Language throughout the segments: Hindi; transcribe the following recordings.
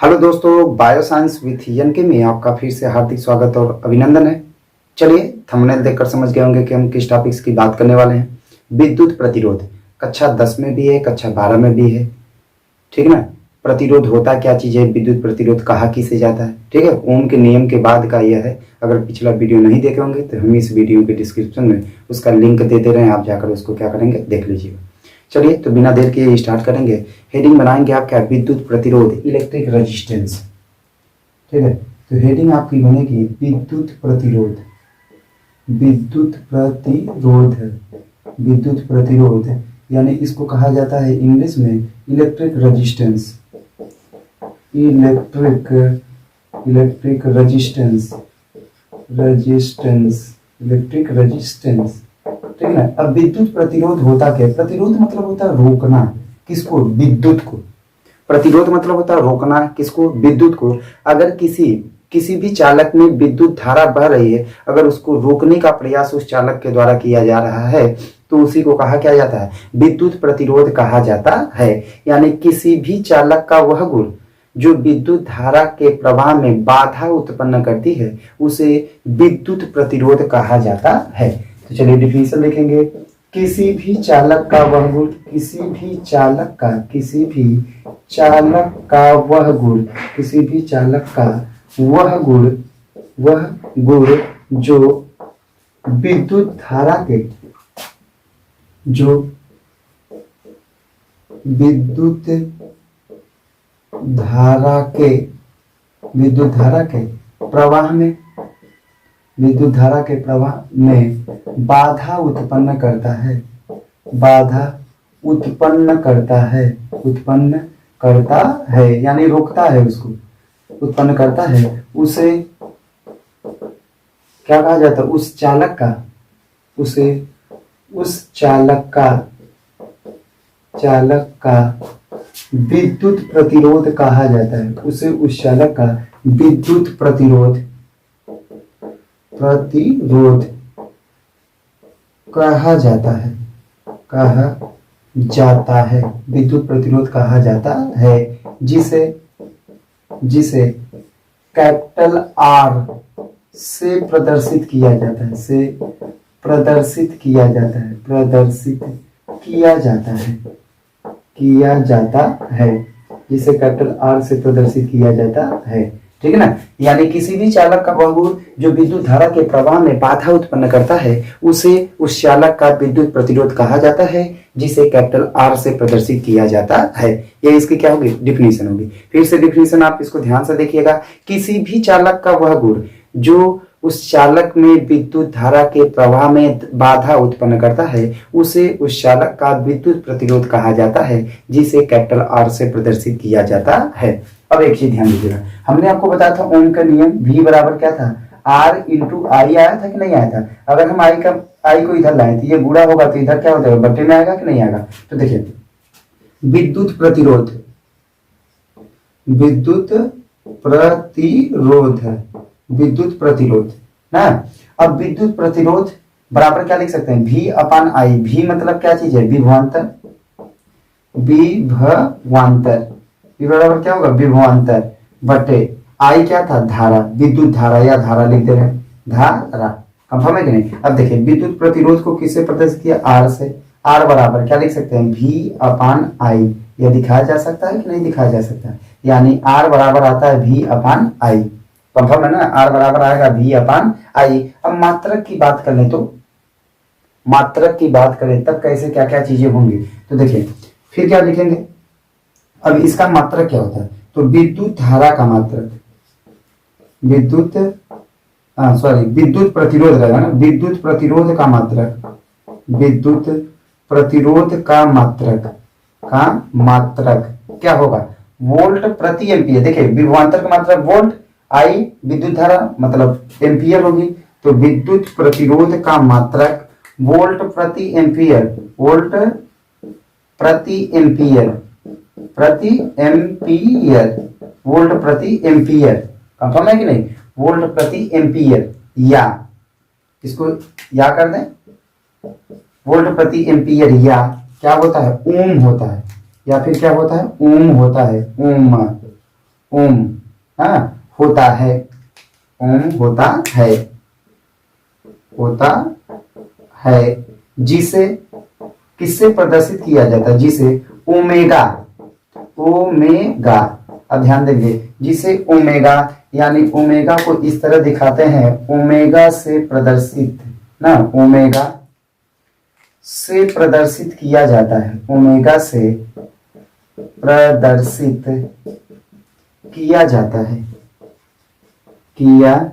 हेलो दोस्तों, बायो साइंस विथ यनके में आपका फिर से हार्दिक स्वागत और अभिनंदन है। चलिए, थंबनेल देखकर समझ गए होंगे कि हम किस टॉपिक्स की बात करने वाले हैं। विद्युत प्रतिरोध कक्षा 10 में भी है, कक्षा 12 में भी है। ठीक है ना। प्रतिरोध होता क्या चीज़ है, विद्युत प्रतिरोध कहा किसे जाता है। ठीक है, ओम के नियम के बाद का यह है। अगर पिछला वीडियो नहीं देखे होंगे तो हम इस वीडियो के डिस्क्रिप्शन में उसका लिंक दे दे रहे हैं, आप जाकर उसको क्या करेंगे, देख लीजिएगा। चलिए, तो बिना देर के स्टार्ट करेंगे। हेडिंग बनाएंगे आप क्या, विद्युत प्रतिरोध, इलेक्ट्रिक रेजिस्टेंस। ठीक है, तो हेडिंग आपकी बनेगी विद्युत प्रतिरोध। विद्युत प्रतिरोध, विद्युत प्रतिरोध यानी इसको कहा जाता है इंग्लिश में electric resistance. Electric resistance, electric resistance. ठीक है ना। अब विद्युत प्रतिरोध होता क्या है? प्रतिरोध मतलब होता है रोकना। किसको? विद्युत को। प्रतिरोध मतलब होता है रोकना। किसको? विद्युत को। अगर किसी भी चालक में विद्युत धारा बह रही है, अगर उसको रोकने का प्रयास उस चालक के द्वारा किया जा रहा है तो उसी को कहा क्या जाता है? विद्युत प्रतिरोध कहा जाता है। यानी किसी भी चालक का वह गुण जो विद्युत धारा के प्रवाह में बाधा उत्पन्न करती है उसे विद्युत प्रतिरोध कहा जाता है। तो चलिए डिफिनीशन लिखेंगे। किसी भी चालक का वह गुण, किसी भी चालक का वह गुण, किसी भी चालक का वह गुण जो विद्युत धारा के, जो विद्युत धारा के प्रवाह में, विद्युत धारा के प्रवाह में बाधा उत्पन्न करता है, बाधा उत्पन्न करता है यानी रोकता है, उसको उत्पन्न करता है, उसे क्या कहा जाता है? उस चालक का विद्युत प्रतिरोध कहा जाता है। उसे उस चालक का विद्युत प्रतिरोध कहा जाता है, विद्युत प्रतिरोध कहा जाता है, जिसे कैपिटल आर से प्रदर्शित किया जाता है, जिसे कैपिटल आर से प्रदर्शित किया जाता है। ठीक है ना। यानी किसी भी चालक का वह गुण जो विद्युत धारा के प्रवाह में बाधा उत्पन्न करता है उसे उस चालक का विद्युत प्रतिरोध कहा जाता है, जिसे कैपिटल आर से प्रदर्शित किया जाता है। ये इसकी क्या होगी? डिफिनीशन होगी। फिर से डिफिनीशन आप इसको ध्यान से देखिएगा। किसी भी चालक का वह गुण जो उस चालक में विद्युत धारा के प्रवाह में बाधा उत्पन्न करता है उसे उस चालक का विद्युत प्रतिरोध कहा जाता है, जिसे कैपिटल आर से प्रदर्शित किया जाता है। अब एक चीज ध्यान दीजिएगा, हमने आपको बताया था ओम का नियम, V बराबर क्या था? R इंटू आई आया था कि नहीं आया था? अगर हम आई को इधर लाए तो ये गुणा होगा तो इधर क्या हो जाएगा? बट्टे में आएगा कि नहीं आएगा? तो देखिए, विद्युत प्रतिरोध ना। अब विद्युत प्रतिरोध बराबर क्या लिख सकते हैं? V अपान आई। V मतलब क्या चीज है? विभवांतर। V बराबर क्या होगा? विभवांतर बटे आई क्या था? धारा, विद्युत धारा या धारा लिख दे रहे हैं, धारा। कंफर्म है कि नहीं? अब देखिए, विद्युत प्रतिरोध को किससे प्रदर्शित किया? आर से। आर बराबर क्या लिख सकते हैं? V अपान आई। यह दिखाया जा सकता है कि नहीं दिखाया जा सकता? यानी आर बराबर आता है V अपान आई। कंफर्म है ना? आर बराबर आएगा V अपान आई। अब मात्रक की बात करें तो, मात्रक की बात करें तब कैसे क्या क्या चीजें होंगी, तो देखिए फिर क्या लिखेंगे। अब इसका मात्रक क्या होता है? तो विद्युत धारा का मात्रक, विद्युत प्रतिरोध रहेगा ना, विद्युत प्रतिरोध का मात्रक, विद्युत प्रतिरोध का मात्रक क्या होगा? वोल्ट प्रति एम्पियर। देखिए, विभवांतर का मात्रक वोल्ट, आई विद्युत धारा मतलब एम्पियर होगी, तो विद्युत प्रतिरोध का मात्रक वोल्ट प्रति एम्पियर, वोल्ट प्रति एम्पियर, वोल्ट प्रति एम्पियर। कंफर्म है कि नहीं? वोल्ट प्रति एम्पियर, या इसको या कर दें, वोल्ट प्रति एम्पियर, या क्या होता है? ओम होता है, या फिर क्या होता है? ओम होता है, ओम। ओम, हाँ, होता है, ओम होता है, होता है, जिसे किससे प्रदर्शित किया जाता है, जिसे ओमेगा, ओमेगा, अब ध्यान देंगे, जिसे ओमेगा यानी ओमेगा को इस तरह दिखाते हैं, ओमेगा से प्रदर्शित ना, ओमेगा से प्रदर्शित किया जाता है, ओमेगा से प्रदर्शित किया जाता है, किया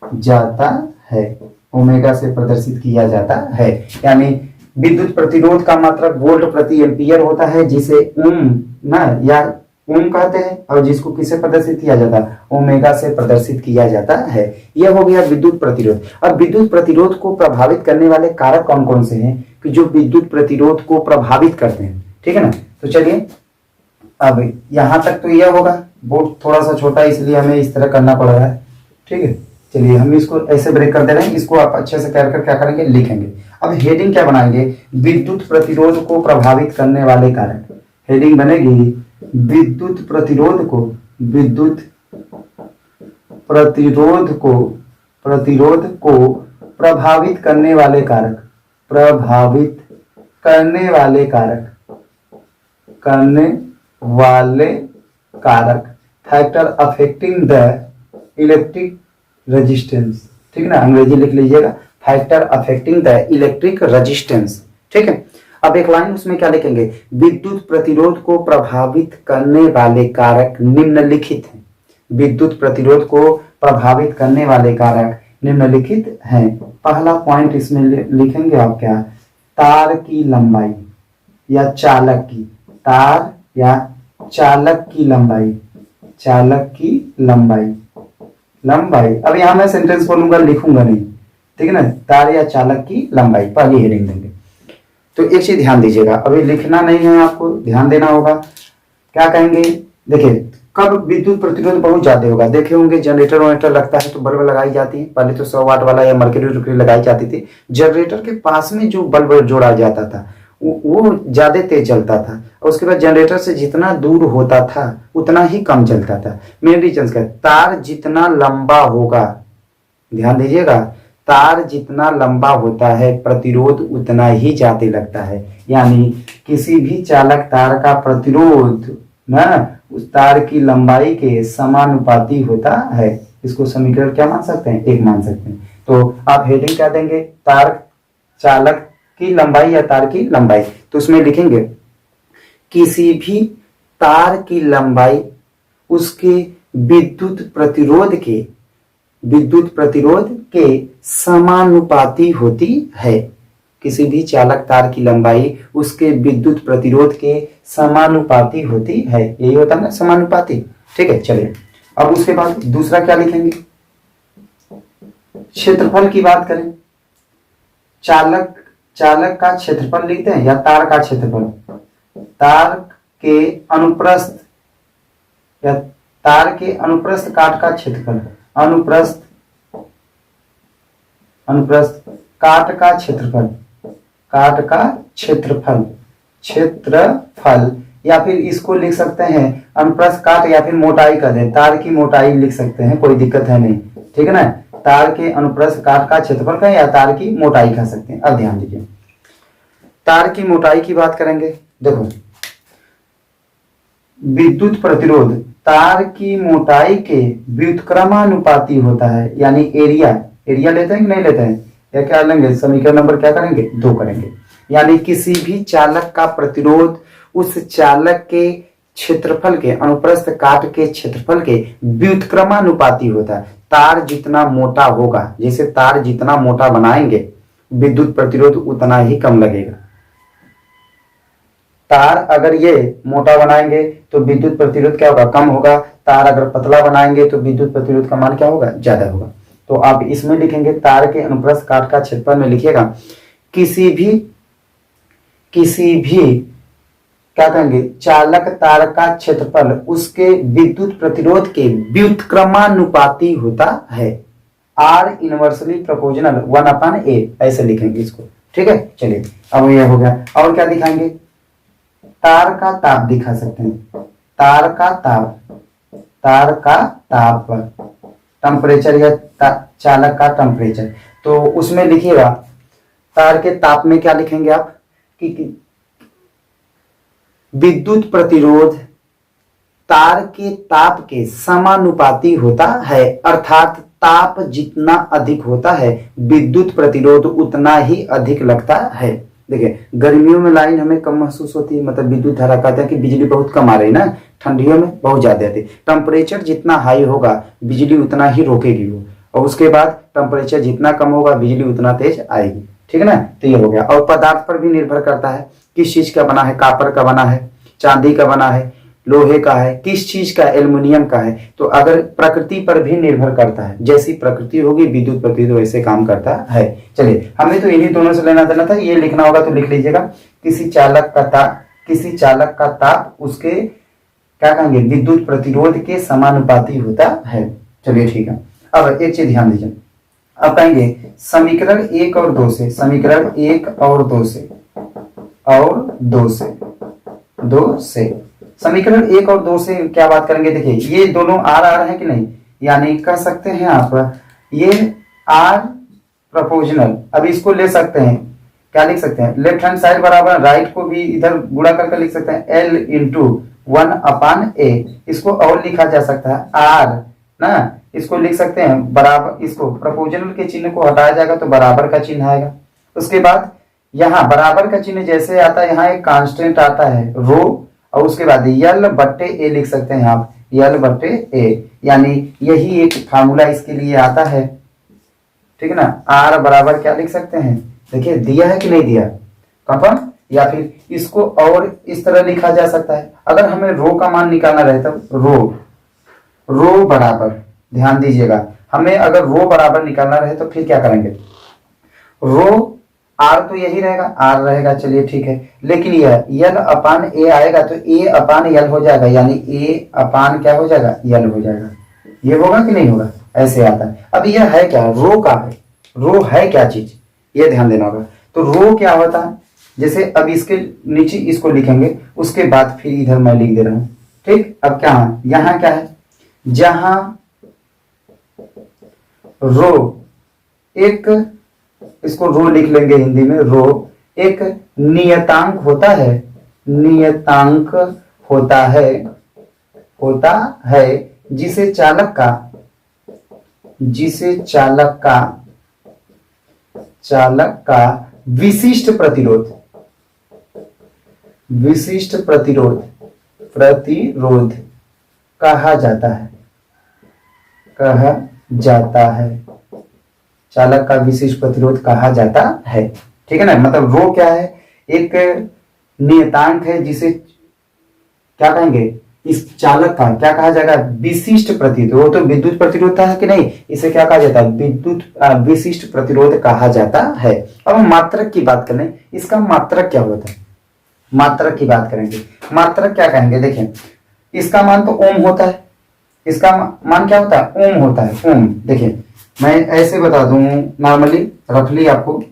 जाता है, ओमेगा से प्रदर्शित किया जाता है, यानी विद्युत प्रतिरोध का मात्रक वोल्ट प्रति एम्पियर होता है, जिसे ओम ना या ओम कहते हैं, और जिसको किससे प्रदर्शित किया जाता है, ओमेगा से प्रदर्शित किया जाता है। यह हो गया विद्युत प्रतिरोध। अब विद्युत प्रतिरोध को प्रभावित करने वाले कारक कौन कौन से हैं कि जो विद्युत प्रतिरोध को प्रभावित करते हैं, ठीक है ना। तो चलिए अब यहां तक तो यह होगा, बोर्ड थोड़ा सा छोटा है इसलिए हमें इस तरह करना पड़ रहा है, ठीक है। चलिए हम इसको ऐसे ब्रेक कर दे रहे हैं, इसको आप अच्छे से कर क्या करेंगे, लिखेंगे। अब हेडिंग क्या बनाएंगे, विद्युत प्रतिरोध को प्रभावित करने वाले कारक। हेडिंग बनेगी विद्युत प्रतिरोध को, विद्युत प्रतिरोध को प्रभावित करने वाले कारक, प्रभावित करने वाले कारक, करने वाले कारक, factor affecting the electric resistance, ठीक है ना, अंग्रेजी लिख लीजिएगा, factor affecting the electric resistance, ठीक है। अब एक लाइन उसमें क्या लिखेंगे, विद्युत प्रतिरोध को प्रभावित करने वाले कारक निम्नलिखित हैं, विद्युत प्रतिरोध को प्रभावित करने वाले कारक निम्नलिखित हैं। पहला पॉइंट इसमें लिखेंगे आप क्या, तार की लंबाई या चालक की, तार या चालक की लंबाई, चालक की लंबाई, लंबाई। अब यहां मैं सेंटेंस बोलूंगा, लिखूंगा नहीं, ठीक है ना, तार या चालक की लंबाई, पहली हेडिंग देंगे। तो एक चीज ध्यान दीजिएगा, अभी लिखना नहीं है, आपको ध्यान देना होगा। क्या कहेंगे, देखिए कब विद्युत प्रतिरोध बहुत ज्यादा होगा, देखे होंगे जनरेटर वनरेटर लगता है तो बल्ब लगाई जाती है, पहले तो 100 वाट वाला या मर्क्यूरी लगाई जाती थी, जनरेटर के पास में जो बल्ब जोड़ा जाता था वो ज्यादा तेज चलता था, और उसके बाद जनरेटर से जितना दूर होता था उतना ही कम चलता था। मेन रीजन का, तार जितना लंबा होगा, ध्यान दीजिएगा, तार जितना लंबा होता है प्रतिरोध उतना ही ज्यादा लगता है, यानी किसी भी चालक तार का प्रतिरोध ना उस तार की लंबाई के समानुपाती होता है। इसको समीकरण क्या मान सकते हैं, एक मान सकते हैं। तो आप हेडिंग क्या देंगे, तार चालक की लंबाई या तार की लंबाई, तो उसमें लिखेंगे किसी भी तार की लंबाई उसके विद्युत प्रतिरोध के समानुपाती होती है, किसी भी चालक तार की लंबाई उसके विद्युत प्रतिरोध के समानुपाती होती है, यही होता है ना समानुपाती, ठीक है। चलिए अब उसके बाद दूसरा क्या लिखेंगे, क्षेत्रफल की बात करें, चालक का क्षेत्रफल लिखते हैं या तार का क्षेत्रफल, तार के अनुप्रस्थ या तार के अनुप्रस्थ काट का क्षेत्रफल, अनुप्रस्थ काट का क्षेत्रफल, काट का क्षेत्रफल, या फिर इसको लिख सकते हैं अनुप्रस्थ काट या फिर मोटाई कर दें, तार की मोटाई लिख सकते हैं, कोई दिक्कत है नहीं, ठीक है ना। तार के अनुप्रस्थ काट का क्षेत्रफल का या तार की मोटाई कह सकते हैं। अब ध्यान दीजिए, तार की मोटाई की बात करेंगे, देखो विद्युत प्रतिरोध तार की मोटाई के व्युत्क्रमानुपाती होता है, यानी एरिया लेते हैं कि नहीं लेते हैं, या क्या लेंगे, समीकरण नंबर क्या करेंगे, 2 करेंगे, यानी किसी भी चालक का प्रतिरोध उस चालक के क्षेत्रफल के, अनुप्रस्थ काट के क्षेत्रफल के व्युत्क्रमानुपाती होता है। तार जितना मोटा होगा, जैसे तार जितना मोटा बनाएंगे विद्युत प्रतिरोध उतना ही कम लगेगा। तार अगर ये मोटा बनाएंगे तो विद्युत प्रतिरोध क्या होगा, कम होगा। तार अगर पतला बनाएंगे तो विद्युत प्रतिरोध का मान क्या होगा, ज्यादा होगा। तो आप इसमें लिखेंगे तार के अनुप्रस्थ काट का क्षेत्रफल में लिखिएगा किसी भी क्या कहेंगे, चालक तार का क्षेत्रफल उसके विद्युत प्रतिरोध के व्युत्क्रमानुपाती होता है, आर इनवर्सली प्रोपोर्शनल 1/a, ऐसे लिखेंगे इसको, ठीक है। चलिए अब यह हो गया, और क्या दिखाएंगे, तार का ताप दिखा सकते हैं, तार का ताप, तार का ताप, टेम्परेचर या चालक का टेम्परेचर। तो उसमें लिखिएगा तार के ताप में क्या लिखेंगे आप कि विद्युत प्रतिरोध तार के ताप के समानुपाती होता है, अर्थात ताप जितना अधिक होता है विद्युत प्रतिरोध उतना ही अधिक लगता है। देखिए गर्मियों में लाइन हमें कम महसूस होती है, मतलब विद्युत धारा कहते हैं कि बिजली बहुत कम आ रही ना, ठंडियों में बहुत ज्यादा आती है। टेम्परेचर जितना हाई होगा बिजली उतना ही रोकेगी वो, और उसके बाद टेम्परेचर जितना कम होगा बिजली उतना तेज आएगी। ठीक है ना, तो ये हो गया। और पदार्थ पर भी निर्भर करता है, किस चीज का बना है, कापर का बना है, चांदी का बना है, लोहे का है, किस चीज का, एल्युमिनियम का है। तो अगर प्रकृति पर भी निर्भर करता है, जैसी प्रकृति होगी विद्युत प्रतिरोध वैसे काम करता है। चलिए हमें तो इन्हीं दोनों से लेना देना था, ये लिखना होगा तो लिख लीजिएगा। किसी चालक का ताप उसके क्या कहेंगे विद्युत प्रतिरोध के समानुपाती होता है। चलिए ठीक है। अब एक चीज ध्यान दीजिए, अब कहेंगे समीकरण 1 और 2 से, समीकरण 1 और 2 से, और 2 से समीकरण 1 और 2 से क्या बात करेंगे। देखिए ये दोनों आर आर है कि नहीं, यानी कह सकते हैं आप ये आर प्रोपोर्शनल। अब इसको ले सकते हैं, क्या लिख सकते हैं, लेफ्ट हैंड साइड बराबर राइट को भी इधर गुणा करके लिख सकते हैं एल इंटू 1/a। इसको और लिखा जा सकता है आर ना, इसको लिख सकते हैं बराबर, इसको प्रोपोर्शनल के चिन्ह को हटाया जाएगा तो बराबर का चिन्ह आएगा। उसके बाद यहाँ बराबर का चिन्ह जैसे आता है, यहाँ एक कांस्टेंट आता है रो, और उसके बाद यल बट्टे ए लिख सकते हैं आप, यल बट्टे ए, यानी यही एक फार्मूला इसके लिए आता है। ठीक है ना, आर बराबर क्या लिख सकते हैं, देखिए दिया है कि नहीं दिया कंफर्म, या फिर इसको और इस तरह लिखा जा सकता है। अगर हमें रो का मान निकालना रहे तब रो बराबर, ध्यान दीजिएगा, हमें अगर रो बराबर निकालना रहे तो फिर क्या करेंगे, रो आर तो यही रहेगा, आर रहेगा, चलिए ठीक है। लेकिन यह यल अपान ए आएगा तो ए अपान यल हो जाएगा, यानी ए अपान क्या हो जाएगा, यल हो जाएगा। ये होगा कि नहीं होगा, ऐसे आता है। अब यह है क्या, रो का है, रो है क्या चीज, ये ध्यान देना होगा। तो रो क्या होता है, जैसे अब इसके नीचे इसको लिखेंगे, उसके बाद फिर इधर मैं लिख दे रहा हूं। ठीक, अब क्या है, यहां क्या है, जहां रो एक, इसको रो लिख लेंगे हिंदी में, रो एक नियतांक होता है, नियतांक होता है जिसे चालक का विशिष्ट प्रतिरोध कहा जाता है, चालक का विशिष्ट प्रतिरोध कहा जाता है। ठीक है ना, मतलब रो क्या है, एक नियतांक है जिसे क्या कहेंगे, इस चालक का क्या कहा जाएगा, विशिष्ट प्रतिरोध। वो तो विद्युत प्रतिरोध है कि नहीं, इसे क्या कहा जाता है, विशिष्ट प्रतिरोध कहा जाता है। अब हम मात्रक की बात करें, इसका मात्रक क्या होता है, मात्रक की बात करेंगे। मात्रक क्या कहेंगे, देखें इसका मान तो ओम होता है, इसका मान क्या होता है, ओम होता है, ओम। देखिए मैं ऐसे बता दूं, नॉर्मली रख ली आपको,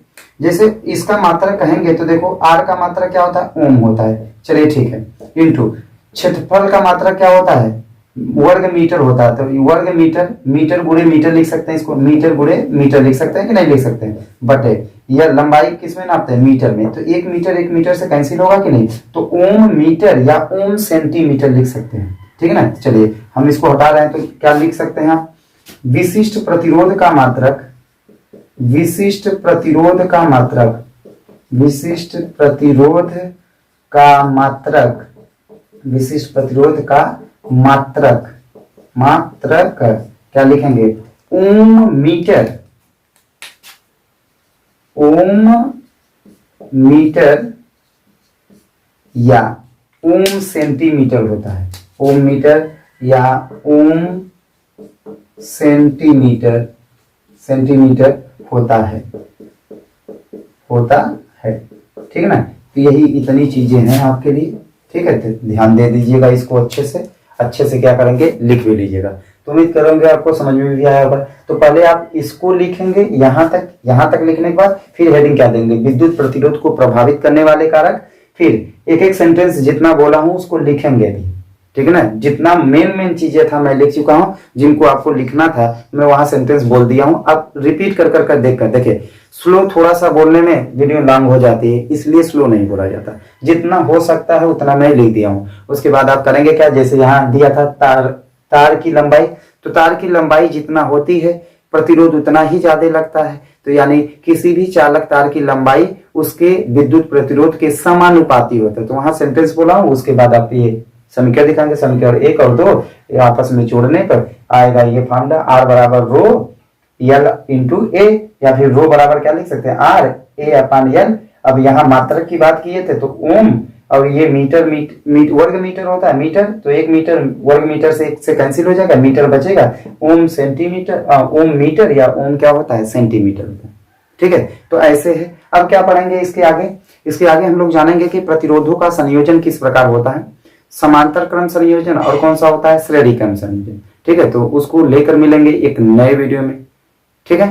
जैसे इसका मात्रा कहेंगे तो देखो आर का मात्रा क्या होता है, ओम होता है, चलिए ठीक है, इनटू क्षेत्रफल का मात्रा क्या होता है, वर्ग मीटर होता है। तो वर्ग मीटर, मीटर गुणे मीटर लिख सकते हैं, इसको मीटर गुणे मीटर लिख सकते हैं कि नहीं लिख सकते हैं, बटे यह लंबाई किसमें नापते हैं, मीटर में। तो एक मीटर से कैंसिल होगा कि नहीं, तो ओम मीटर या ओम सेंटीमीटर लिख सकते हैं। ठीक है ना, चलिए हम इसको हटा रहे हैं तो क्या लिख सकते हैं आप, विशिष्ट प्रतिरोध का मात्रक, विशिष्ट प्रतिरोध का मात्रक, विशिष्ट प्रतिरोध का मात्रक, विशिष्ट प्रतिरोध का मात्रक, मात्रक क्या लिखेंगे, ओम मीटर, ओम मीटर या ओम सेंटीमीटर होता है, ओम मीटर या ओम सेंटीमीटर, सेंटीमीटर होता है, ठीक है ना। तो यही इतनी चीजें हैं आपके लिए, ठीक है, तो ध्यान दे दीजिएगा इसको अच्छे से क्या करेंगे, लिख भी लीजिएगा। तो उम्मीद करूंगे आपको समझ में भी आया होगा। तो पहले आप इसको लिखेंगे यहाँ तक लिखने के बाद फिर हेडिंग क्या देंगे, विद्युत प्रतिरोध को प्रभावित करने वाले कारक, फिर एक एक सेंटेंस जितना बोला हूं उसको लिखेंगे अभी, ठीक है ना। जितना मेन चीजें था मैं लिख चुका हूं, जिनको आपको लिखना था मैं वहां सेंटेंस बोल दिया हूं। आप रिपीट कर देख कर देखिए। स्लो थोड़ा सा बोलने में वीडियो लॉन्ग हो जाती है, इसलिए स्लो नहीं बोला जाता। जितना हो सकता है उतना मैं लिख दिया हूं। उसके बाद आप करेंगे क्या, जैसे यहाँ दिया था तार की लंबाई, तो तार की लंबाई जितना होती है प्रतिरोध उतना ही ज्यादा लगता है। तो यानी किसी भी चालक तार की लंबाई उसके विद्युत प्रतिरोध के समानुपाती होता है। तो वहां सेंटेंस बोला हूं, उसके बाद आप ये समीकरण दिखाएंगे। समीकरण 1 और 2 आपस में जोड़ने पर आएगा ये फॉर्मूला, आर बराबर रो एल इंटू ए, या फिर रो बराबर क्या लिख सकते हैं, आर ए अपॉन एल। अब यहाँ मात्रक की बात किए थे तो ओम, और ये मीटर वर्ग मीटर होता है मीटर, तो 1 मीटर वर्ग मीटर से 1 से कैंसिल हो जाएगा, मीटर बचेगा। ओम सेंटीमीटर, ओम मीटर, या ओम क्या होता है, सेंटीमीटर होता है। ठीक है, तो ऐसे है। अब क्या पढ़ेंगे इसके आगे, इसके आगे हम लोग जानेंगे कि प्रतिरोधों का संयोजन किस प्रकार होता है, समांतर क्रम संयोजन, और कौन सा होता है, श्रेणी क्रम संयोजन। ठीक है, तो उसको लेकर मिलेंगे एक नए वीडियो में। ठीक है,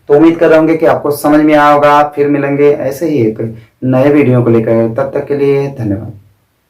तो उम्मीद कर रहे होंगे कि आपको समझ में आया होगा। फिर मिलेंगे ऐसे ही एक नए वीडियो को लेकर, तब तक के लिए धन्यवाद।